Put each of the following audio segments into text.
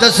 10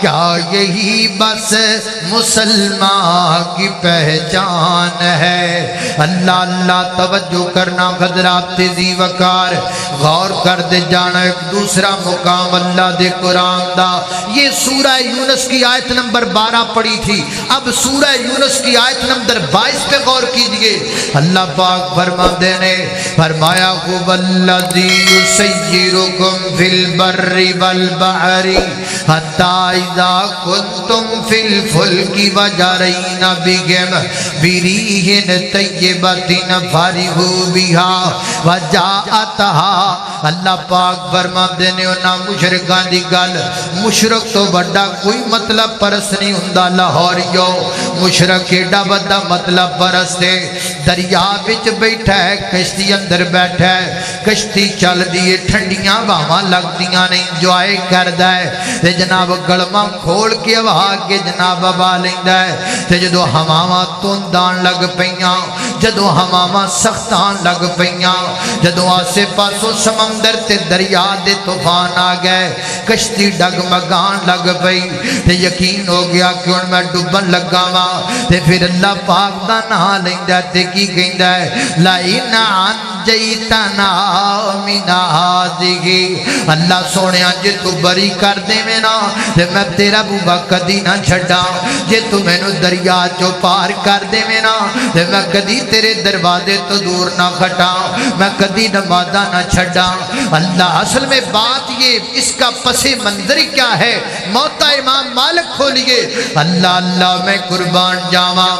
کیا یہی بس مسلمان کی پہچان ہے؟ اللہ اللہ توجہ کرنا حضرات، تیزی وقار غور کر دے جانا ایک دوسرا مقام اللہ دے قرآن دا۔ یہ سورہ یونس کی آیت نمبر 12 پڑھی تھی، اب سورہ یونس کی آیت نمبر 22 پہ غور کیجئے۔ اللہ پاک فرما دینے فرمایا هو الذی یسیرکم فی البر والبحر حتی اذا کنتم فی الفلک وجرین بہم بریح طیبۃ فرحوا بها وجاءتها۔ اللہ پاک فرما دینے انہاں مشرکاں دی گل، مشرک تو بڑا کوئی مطلب پرست نہیں ہوندا لاہوریو، مشرک ایڈا بڑا مطلب پرست ہے، دریا وچ بیٹھا ہے، کشتی اندر بیٹھا ہے، کشتی چل دی ہے، ٹھنڈیاں ہواواں لگدیاں نہیں، انجوائے کردا ہے تے جناب گلما کھول کے ہوا کے جناب ہوا لیندا ہے تے جدوں ہواواں تند آن لگ پیاں، جدوں ہواواں سخت آن لگ پیاں، جدوں آسے پاسوں سمندر تے دریا دے طوفان آ گئے، کشتی ڈگمگان لگ پئی تے یقین ہو گیا کہ ہن میں ڈوبن لگا واں تے پھر اللہ پاک دا نام لیندا تے کی کہندا ہے لئن انجیتنا من ہذہ، اللہ سونیا جے تو بری کر دے میں نا تے میں تیرا بوبا کدی نہ چھڈاں، جے تو مینوں دریا چوں پار کر دے میں نا تے میں کدی تیرے دروازے تو دور نہ کھٹاں، میں کدی نمازاں نہ چھڈاں۔ اللہ اصل میں بات یہ اس کا پس منظر کیا ہے؟ موتا امام مالک کھولیے، اللہ اللہ میں قربان جاواں،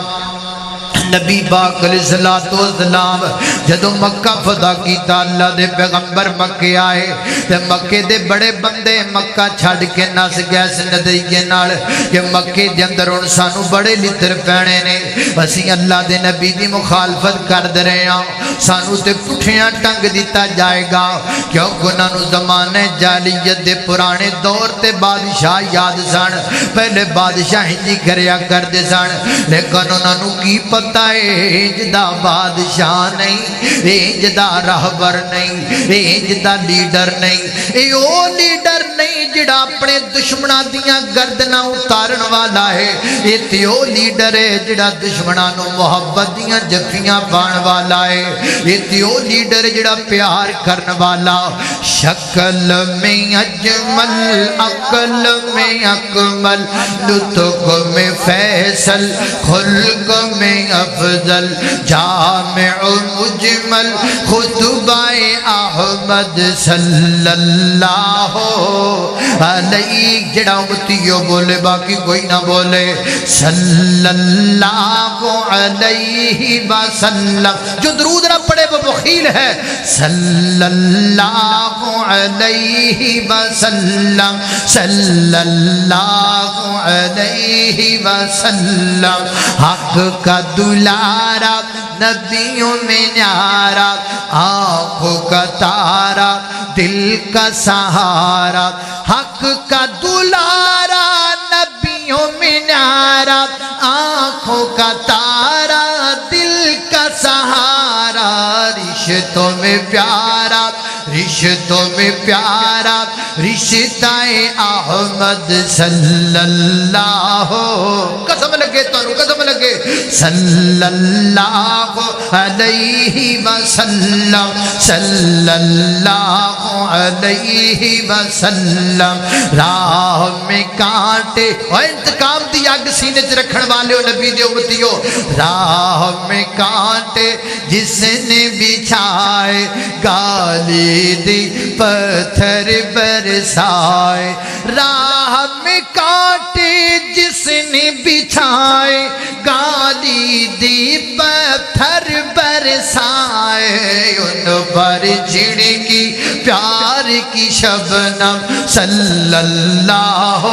نبی پاک علیہ السلام جدوں مکہ فتح کیتا، اللہ دے پیغمبر مکے آئے تے مکے دے بڑے بندے مکہ چھڈ کے نس گئے اس نظریے نال کہ مکے دے اندر ہن سانو بڑے لتر پینے نے، اسی اللہ دے نبی دی مخالفت کر دے رہے ہاں، سانو تے پٹھیاں ٹنگ دیتا جائے گا، کیونکہ انہاں نو زمانے جاہلیت دے پرانے دور تے بادشاہ یاد سن، پہلے بادشاہ ہی کریا کردے سن، لیکن انہاں نو کی پتہ انج دا بادشاہ نہیں، انج دا رہبر نہیں، انج دا لیڈر نہیں، اے او لیڈر نہیں جڑا اپنے دشمناں دیاں گردناں اتارن والا ہے، اے تے او لیڈر ہے جڑا دشمناں نو محبت دیاں جفیاں پان والا ہے، اے تے او لیڈر جڑا پیار کرن والا، شکل میں اجمل عقل میں اکمل لطف میں فیصل خلق میں افضل جامع مجمل خطبہ احمد صلی اللہ علیہ، جڑا امتیو بولے باقی کوئی نہ بولے، صلی اللہ علیہ وسلم، جو درود نہ پڑھے وہ بخیل ہے، صلی اللہ علیہ وسلم، صلی اللہ علیہ وسلم، حق کا دلارا نبیوں میں نیارا، آنکھوں کا تارا دل کا سہارا، حق کا دلارا نبیوں میں نیارا، آنکھوں کا تارا دل کا سہارا، رشتوں میں پیارا رشتوں میں پیارا رشتہ احمد صلی اللہ، قسم لگے تو قسم لگے، صلی اللہ علیہ وسلم، صلی اللہ علیہ وسلم، راہ میں کانٹے اور انتقام دی اگ سینے چ رکھن والے نبی دے امتیو، راہ میں کانٹے جس نے بچھائے گالی دی پتھر برسائے، راہ میں کانٹے جس نے بچھائے گالی دی پتھر برسائے، ان پر جھڑکی پیار کی شبنم صلی اللہ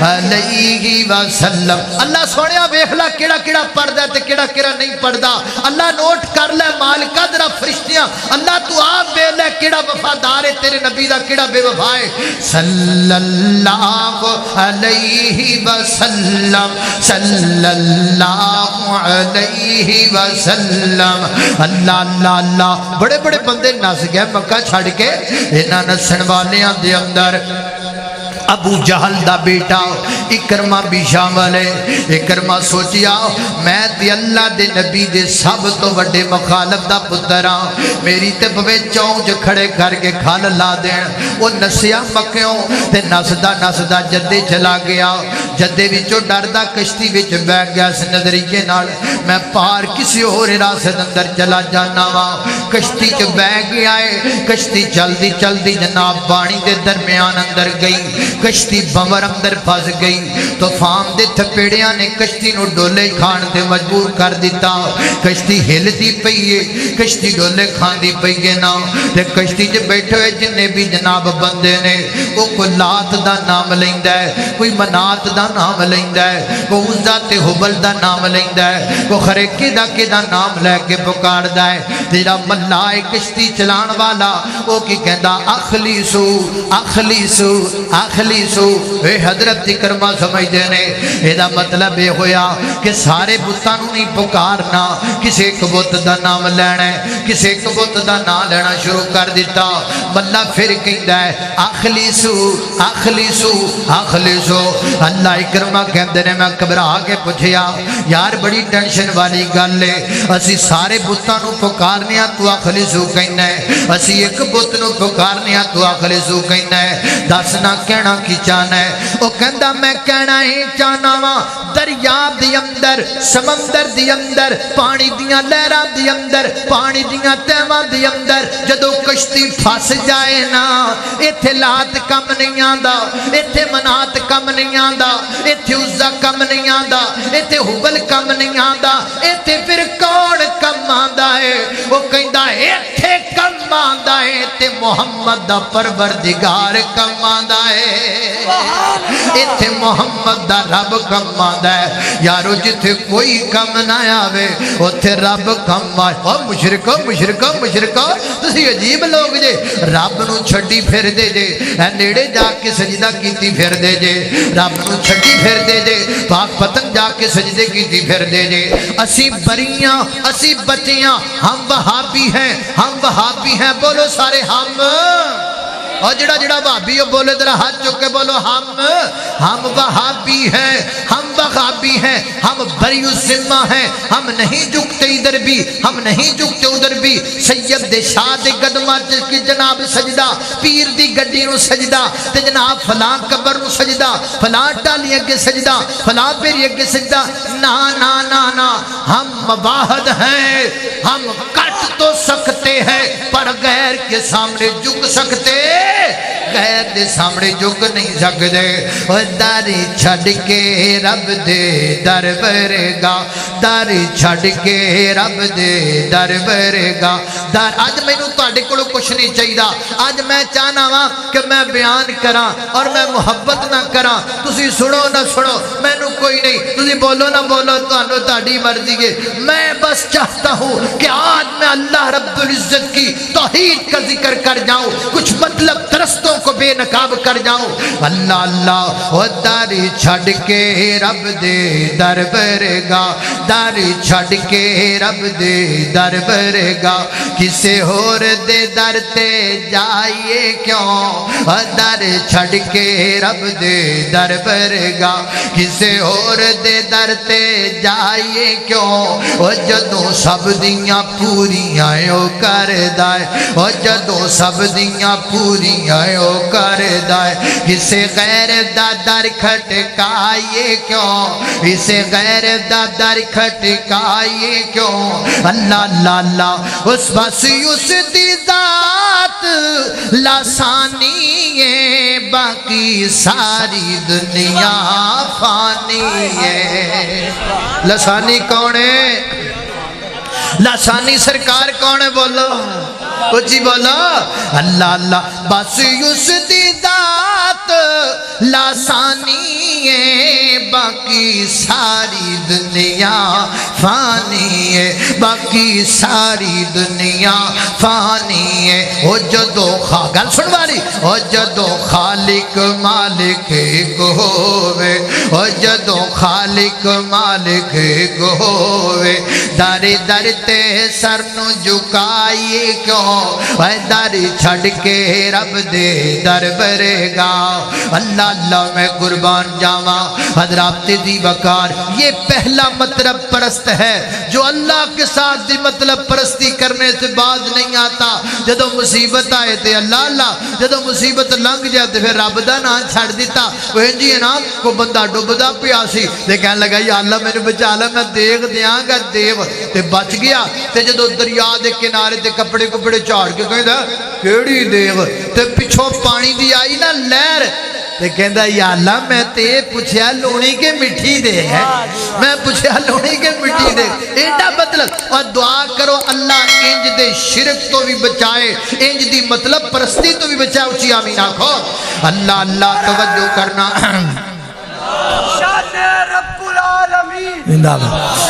علیہ وسلم۔ اللہ سوڑیا ویکھ لا کیڑا کیڑا پڑھدا تے کیڑا کیڑا نہیں پڑھدا، اللہ نوٹ کر لے مالکا ذرا فرشتیاں، اللہ تو آپ ویکھ لے کیڑا وفادار ہے تیرے نبی دا کیڑا بے وفا ہے، صلی اللہ علیہ وسلم، صلی اللہ علیہ وسلم۔ اللہ اللہ اللہ، بڑے بڑے بندے نس گئے مکہ چھڑ کے، انہاں نسن والیاں دے اندر ابو جہل دا بیٹا اکرمہ بھی شامل ہے۔ اکرمہ سوچیا میں تے اللہ دے نبی دے سب تو وڈے مخالف دا پتر ہاں، میری تے پوے چونج کھڑے کر کے کھال لا دین۔ وہ نسیا مکیوں تے نسدا جدے چلا گیا، جدے وچوں ڈردا کشتی وچ بیٹھ گیا اس نظریے نال میں پار کسی اور راست اندر چلا جانا وا۔ کشتی چ بیٹھ گیا ہے، کشتی چلدی چلدی جناب پانی دے درمیان اندر گئی، کشتی بمر اندر پھس گئی۔ طوفان دے تھپیڑیاں نے کشتی نو ڈولے کھان دے مجبور کر دیتا، کشتی ہلدی پئی ہے، کشتی ڈولے کھان دی پئی ہے نا۔ تے کشتی چ بیٹھے ہوئے جنے بھی جناب بندے نے وہ کوئی لات دا نام لیندا ہے، کوئی منات دا نام لیندا ہے، کوئی عزا تے حبل دا نام لیندا ہے، کوئی خریقے دا نام لے کے پکاردا ہے۔ تیرا ملائے کشتی چلان والا وہ کی کہندا اخلیصو اخلیصو اخلیصو۔ اے حضرت اکرمہ سمجھدے نے ایدا مطلب یہ ہویا کہ سارے بتاں نوں نہیں پکارنا، کسی ایک بت دا نام لینا ہے، کسی ایک بت دا نام لینا شروع کر دیتا۔ ملا پھر کہندا ہے اخلیصو اخلیصو اخلیصو۔ اللہ اکرمہ کہندے نے میں گھبرا کے پوچھیا یار بڑی ٹینشن والی گل ہے، اسی سارے بتاں نوں پکارنے ہاں تو اخلیصو کہنا ہے، اسی ایک بت نوں پکارنے ہاں تو اخلیصو کہنا ہے، دسنا کہنا کی چاہنا ہے؟ وہ کہندا میں کہنا ہی چاہنا وا دریاب دی اندر، سمندر دی اندر، پانی دیاں لہراں دی اندر، پانی دیاں تہواں دی اندر جدوں کشتی پھس جائے نا، ایتھے لات کم نہیں آندا، ایتھے منات کم نہیں آندا، ایتھے عزا کم نہیں آندا، ایتھے حبل کم نہیں آندا، ایتھے پھر کون کم آندا ہے؟ وہ کہندا ایتھے کم آندا ہے تے محمد دا پروردگار کم آندا ہے، ایتھے محمد دا رب کم آندا ہے۔ یارو جتھے کوئی کم نہ آوے اوتھے رب کم آئے۔ او مشرکو مشرکو مشرکو تسی عجیب لوگ جے، رب نو چھڈی پھر دے جے، اے نیڑے جا کے سجدہ کیتی پھر دے جے، رب نو چھڈی پھر دے جے، پاک پتن جا کے سجدے کیتی پھر دے جے۔ اسی بریاں اسی بچیاں، ہم وہابی ہیں، ہم وہابی ہیں، بولو سارے ہم۔ اور جڑا جڑا وہابی ہو بولے ذرا ہاتھ چک کے بولو ہم وہابی ہیں، ہم وہابی ہیں، ہم بری الذمہ ہیں، ہم نہیں جھکتے ادھر بھی، ہم نہیں جھکتے ادھر بھی۔ سید دے شاہ دے قدماں کی جناب سجدہ، پیر دی گڈی نو سجدہ، تے جناب فلاں قبر نو سجدہ، فلاں ٹالی اگے سجدہ، فلاں پیری اگے سجدہ، نا نا نا نا، ہم مباہد ہیں، ہم کٹ تو سکتے ہیں پر غیر کے سامنے جھک سکتے، غیر دے سامنے جھک نہیں سکتے۔ اور داری چھڑ کے رب دے در برے گا، داری چھڑ کے رب دے در برے گا۔ آج میں نو تواڈے کولوں کچھ نہیں چاہیدا، آج میں چاہنا وا کہ میں بیان کراں اور میں محبت نہ کراں، تسی سنو نہ سنو میں نو کوئی نہیں، تسی بولو نہ بولو تانوں تہاڈی مرضی ہے۔ میں بس چاہتا ہوں کہ آج میں اللہ رب العزت کی توحید کا ذکر کر جاؤں، کچھ مطلب درستوں کو بے نقاب کر جاؤں۔ اللہ اللہ او داری چھڑ کے رب دے در برے گا، داری چھڑ کے رب دے در برے گا، کسے اور دے در تے جائیے کیوں، او در چھڑ کے رب دے در برے گا، کسے اور دے در تے جائیے کیوں، او جدوں سب دیاں پوریاں او کر دائے، او جدوں سب دیاں پوریاں او کر دائے، کسے غیر دا در کھٹکائیے کیوں، اسے غیر دا در کھٹکائیے کیوں۔ اللہ اللہ اللہ اس بس اس دی ذات لسانی ہے، باقی ساری دنیا فانی ہے۔ لسانی کون ہے؟ لسانی سرکار کون ہے؟ بولو اچھی بولو اللہ اللہ بس اس دی ذات لسانی ہے، باقی ساری دنیا فانی ہے، باقی ساری دنیا فانی ہے۔ او جدو گل سن والی، او جدو خالق مالک ایک ہووے، او جدو خالق مالک ایک ہووے، در در تے سر نو جھکائیے کیوں، اے در چھڑ کے رب دے در برے گا، اللہ اللہ میں قربان جاوا حضرات دی وقار یہ پہلا مطلب پرست ہے جو اللہ کے ساتھ دی مطلب پرستی کرنے سے باز نہیں آتا جدو مصیبت آئے تے اللہ اللہ جدو مصیبت لنگ جائے تے پھر رب دا نام چھڑ دیتا وہ جی ہے نا کو بندہ ڈوبدا پیا سی تے کہنے لگا یا اللہ میرے بچا لے میں دیکھ دیاں گا دیو تے بچ گیا تے جدو دریا دے کنارے تے کپڑے کپڑے چاڑ کے کہندا کیڑی دیو تے پیچھوں پانی دی آئی نا لہر تے کہندا یا اللہ میں تے پوچھیا لونی کے مٹھی دے ہے میں پوچھیا لونی کے مٹھی دے ایڈا مطلب اور دعا کرو اللہ انج دے شرک تو بھی بچائے انج دی مطلب پرستی تو بھی بچائے اچھی آمین آکھو اللہ اللہ توجہ کرنا شان رب العالمین زندہ باد